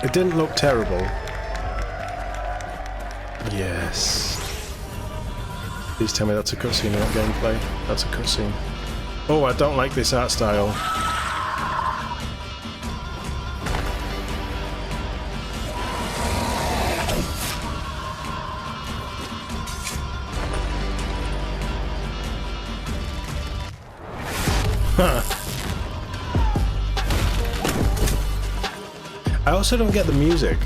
It didn't look terrible. Yes. Please tell me that's a cutscene, not gameplay. That's a cutscene. Oh, I don't like this art style. Huh. I also don't get the music.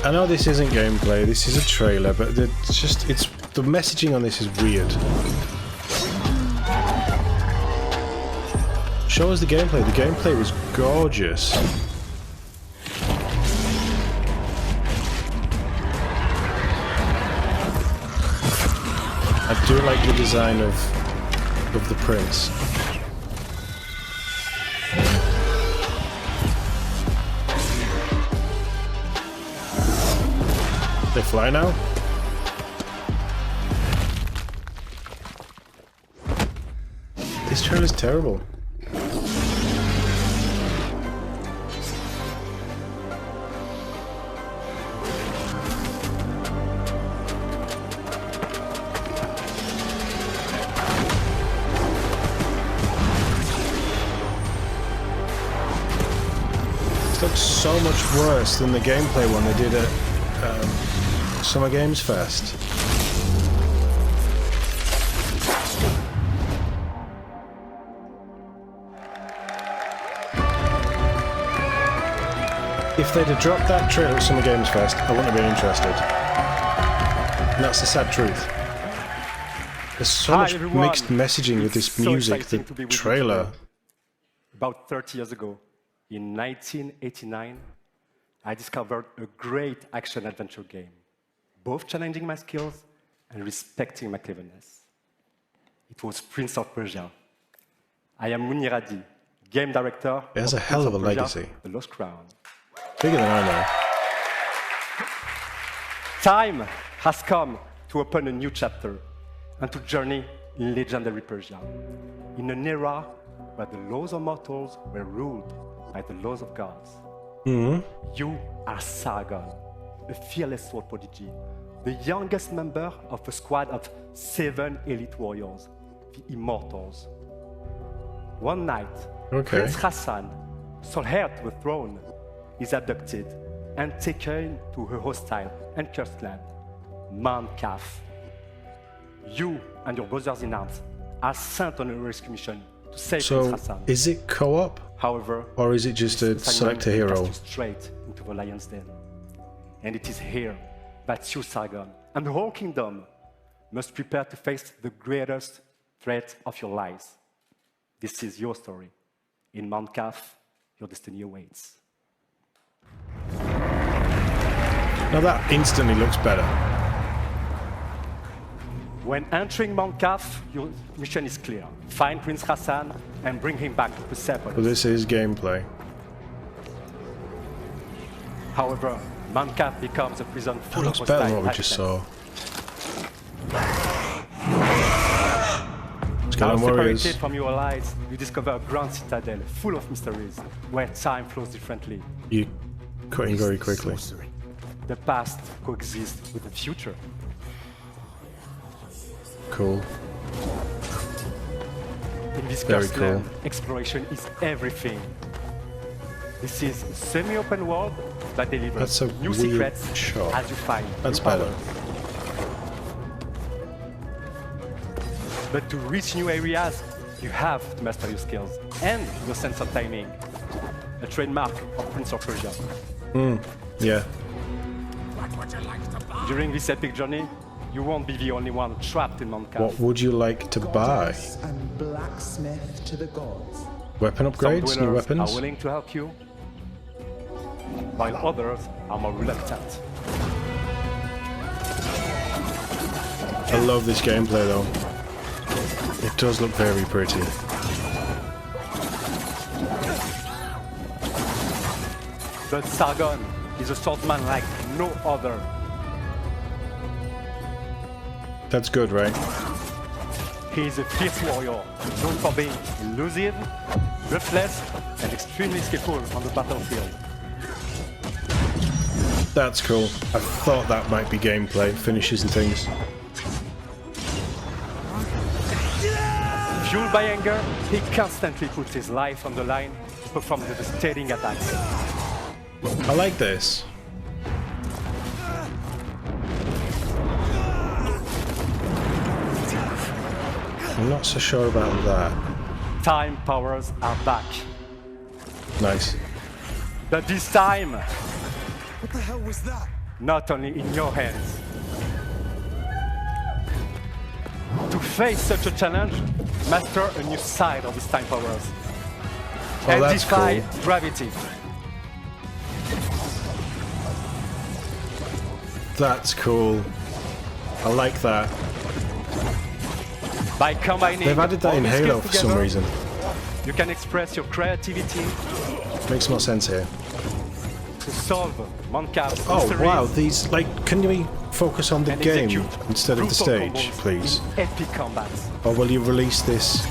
I know this isn't gameplay, this is a trailer, but the messaging on this is weird. Show us the gameplay. The gameplay was gorgeous. I do like the design of the prince. They fly now? This trailer's terrible. This looks so much worse than the gameplay one they did at Summer Games Fest. If they'd have dropped that trailer at Summer Games Fest, I wouldn't have been interested. And that's the sad truth. There's so much mixed messaging with this music, the trailer. About 30 years ago, in 1989, I discovered a great action-adventure game, both challenging my skills and respecting my cleverness. It was Prince of Persia. I am Muniradi, game director. It has a hell of a legacy. The Lost Crown. Bigger than I know. Time has come to open a new chapter and to journey in legendary Persia, in an era where the laws of mortals were ruled by the laws of gods. You are Sargon, a fearless sword prodigy, the youngest member of a squad of 7 elite warriors, the Immortals. One night, Prince Hassan, sole heir to the throne, is abducted and taken to her hostile and cursed land, Mount Kaf. You and your brothers in arms are sent on a rescue mission to save Prince Hassan. So, is it co-op? However, or is it just a select a hero? Straight into the lion's den. And it is here that you, Sargon, and the whole kingdom must prepare to face the greatest threat of your lives. This is your story. In Mount Kaf, your destiny awaits. Now that instantly looks better. When entering Mount Kaf, your mission is clear. Find Prince Hassan and bring him back to Persepolis. Well, this is gameplay. However, Mount Kaf becomes a prison full of looks better than hostile what we just saw. Now separated from your allies, you discover a grand citadel full of mysteries, where time flows differently. You're cutting very quickly. The past coexists with the future. Cool. In this Very cursed cool. land, exploration is everything. This is a semi-open world that delivers new secrets shot. as you find That's new better. powers. But to reach new areas, you have to master your skills and your sense of timing. A trademark of Prince of Persia. Yeah. During this epic journey, you won't be the only one trapped in Mount Kaf. What would you like to buy? And blacksmith to the gods. Weapon Some upgrades? New dwellers weapons? are willing to help you, while others are more reluctant. I love this gameplay though. It does look very pretty. But Sargon is a swordsman like no other. That's good, right? He is a fierce warrior, known for being elusive, ruthless and extremely skillful on the battlefield. That's cool. I thought that might be gameplay, finishes and things. Fueled by anger, he constantly puts his life on the line to perform the devastating attacks. I like this. I'm not so sure about that. Time powers are back. Nice. But this time, What the hell was that? not only in your hands. To face such a challenge, master a new side of his time powers. Oh, and that's defy cool. gravity. That's cool. I like that. By combining They've added that all in these Halo skills for some together, reason. you can express your creativity Makes more sense here. to solve Moncap's Oh mysteries wow, these, like, can we focus on the and game execute instead of the brutal stage, combos please? in epic combats. Or will you release this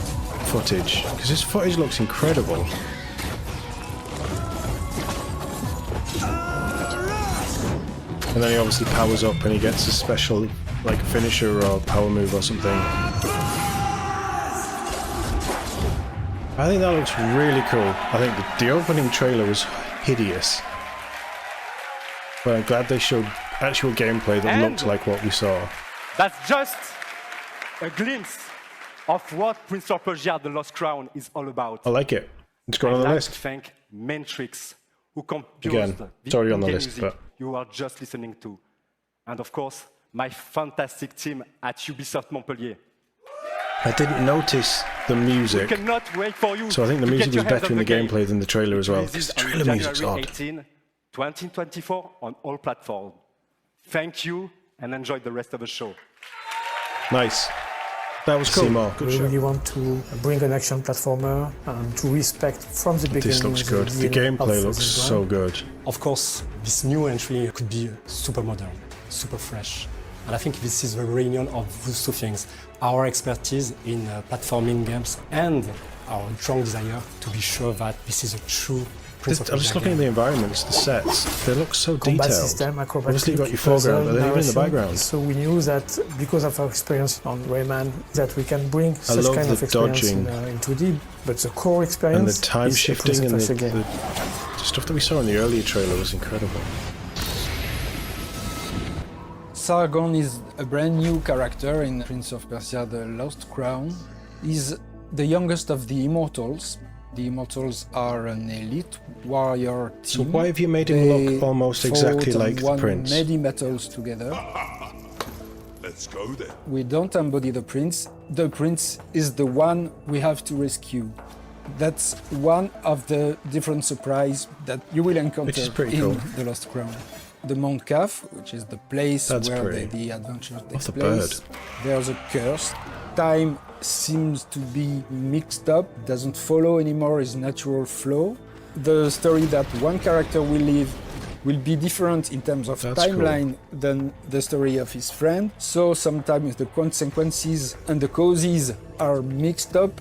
footage? Because this footage looks incredible. And then he obviously powers up and he gets a special, like, finisher or power move or something. I think that looks really cool. I think the opening trailer was hideous. But I'm glad they showed actual gameplay that And looked like what we saw. That's just a glimpse of what Prince of Persia: The Lost Crown is all about. I like it. It's going on the I'd like list. to thank Matrix, who composed Again, the it's already on the in-game list, music but- you are just listening to. And of course, my fantastic team at Ubisoft Montpellier. I didn't notice the music, Cannot wait for you so I think the to music get your was hands better on in the game. gameplay than the trailer as well. Releases Because the on trailer music's January odd. 18, 2024 on all platforms. Thank you and enjoy the rest of the show. Nice. That was cool. See more. Good We show. really want to bring an action platformer and to respect from the beginning. This looks good. The DNA gameplay of looks the so brand. good. Of course, this new entry could be super modern, super fresh. And I think this is the reunion of those two things. Our expertise in platforming games and our strong desire to be sure that this is a true Prince of I'm just Persia looking at game. the environments, the sets. They look so Combat detailed. system, acrobatic, Obviously you've got your foreground, but then even in the narration. background. So we knew that because of our experience on Rayman, that we can bring such love kind the of experience dodging. in 2D. But the core And experience the time is a shifting Prince of and Persia the game. stuff that we saw in the earlier trailer was incredible. Sargon is a brand new character in Prince of Persia: The Lost Crown. He's the youngest of the Immortals. The Immortals are an elite warrior team. So why have you made him They look almost exactly fought like and the won prince? many battles together. Let's go then. We don't embody the prince. The prince is the one we have to rescue. That's one of the different surprises that you will encounter Which is pretty in cool. The Lost Crown. The Mount Kaf, which is the place That's where pretty. the adventure takes the place. bird. There's a curse. Time seems to be mixed up, doesn't follow anymore its natural flow. The story that one character will live will be different in terms of That's timeline than the story of his friend. So sometimes the consequences and the causes are mixed up.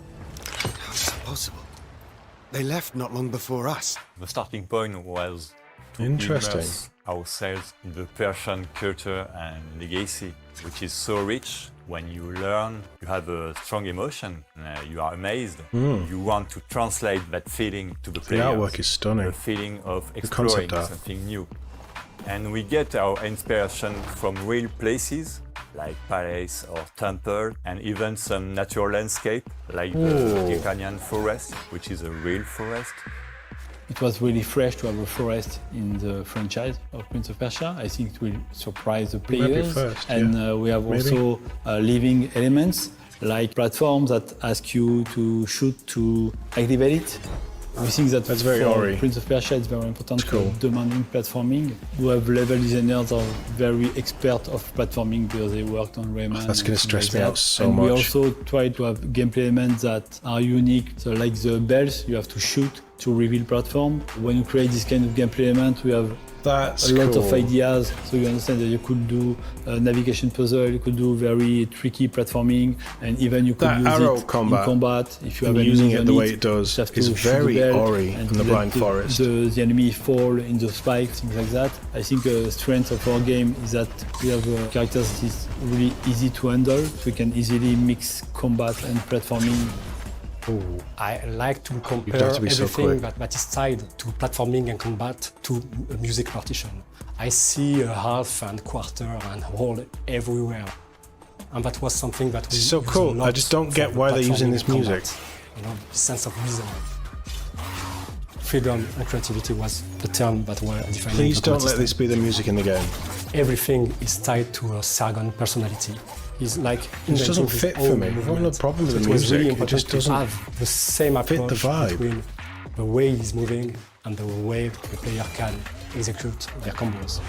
How's that possible? They left not long before us. The starting point was to Interesting. immerse ourselves in the Persian culture and legacy, which is so rich. When you learn, you have a strong emotion, you are amazed. You want to translate that feeling to the The players. artwork is stunning. The feeling of concept exploring art. something new. And we get our inspiration from real places, like palace or temple, and even some natural landscape, like the Iranian forest, which is a real forest. It was really fresh to have a forest in the franchise of Prince of Persia. I think it will surprise the might be players. first, And yeah. we have Maybe. also living elements like platforms that ask you to shoot to activate it. We think that That's very for Ori. Prince of Persia it's very important It's cool. for demanding platforming. We have level designers are very expert of platforming because they worked on Rayman. That's gonna and stress things me like out that. so and we much. also try to have gameplay elements that are unique. So like the bells, you have to shoot to reveal platform. When you create this kind of gameplay element, we have That's a lot of cool. ideas. So you understand that you could do a navigation puzzle, you could do very tricky platforming, and even you could That use arrow it combat, in combat. If you have and an using enemy it the on way it does you have to is shoot very the bell Ori and in the let Blind Forest. The enemy fall in the spikes, things like that. I think the strength of our game is that we have characters that is really easy to handle. We can easily mix combat and platforming. Oh, I like to compare have to be so everything quick. that is tied to platforming and combat to a music partition. I see a half and quarter and whole everywhere. And that was something that we It's so use a cool. lot I just don't for get the why they're using platforming this and combat. music. You know, the sense of rhythm. Freedom and creativity was the term that were defining Please the don't combat let this be the music in the game. Everything is tied to a Sargon personality. He's like It just doesn't inventing his fit for own me. I have no movement. problem with So the it was really music. It important just to doesn't have the same fit approach the vibe. between the way he's moving and the way the player can execute their combos.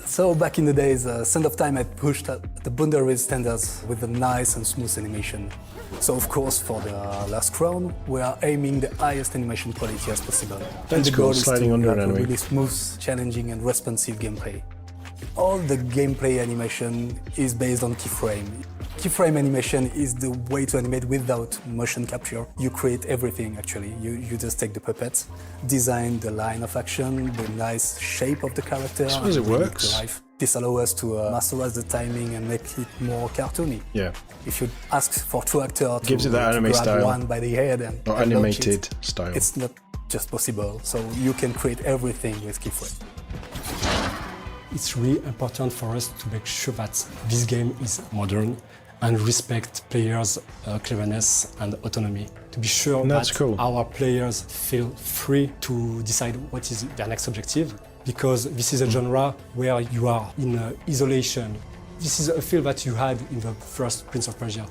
So back in the days, Sand of Time had pushed the boundaries standards with a nice and smooth animation. So of course, for the Last Crown, we are aiming the highest animation quality as possible. That's and the cool, goal is sliding to under have an a enemy. really smooth, challenging and responsive gameplay. All the gameplay animation is based on keyframe. Keyframe animation is the way to animate without motion capture. You create everything actually. You just take the puppets, design the line of action, the nice shape of the character. I suppose and it bring works. to life. This allows us to masterize the timing and make it more cartoony. Yeah. If you ask for two actors Gives it that to anime grab style. one by the head and Or launch animated it, style. it's not just possible. So you can create everything with keyframe. It's really important for us to make sure that this game is modern and respect players' cleverness and autonomy. To be sure That's that cool. our players feel free to decide what is their next objective, because this is a genre where you are in isolation. This is a feel that you had in the first Prince of Persia.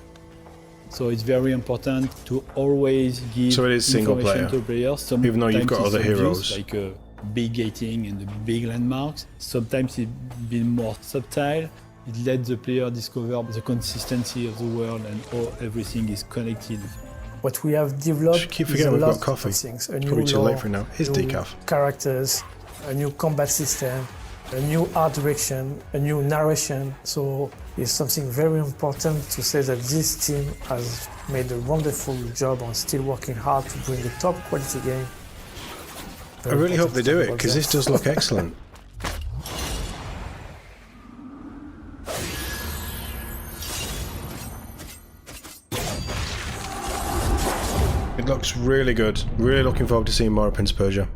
So it's very important to always give So it is single information player, to players. even though you've got Sometimes other it's heroes. obvious, like big gating and the big landmarks. Sometimes it's been more subtle. It lets the player discover the consistency of the world and how everything is connected. What we have developed Keep is forgetting a we've lot got coffee. of things. A new Probably too lore, late for now. Here's new decaf. characters, a new combat system, a new art direction, a new narration. So it's something very important to say that this team has made a wonderful job on still working hard to bring a top quality game. I really hope they do it, because this does look excellent. It looks really good. Really looking forward to seeing more of Prince of Persia.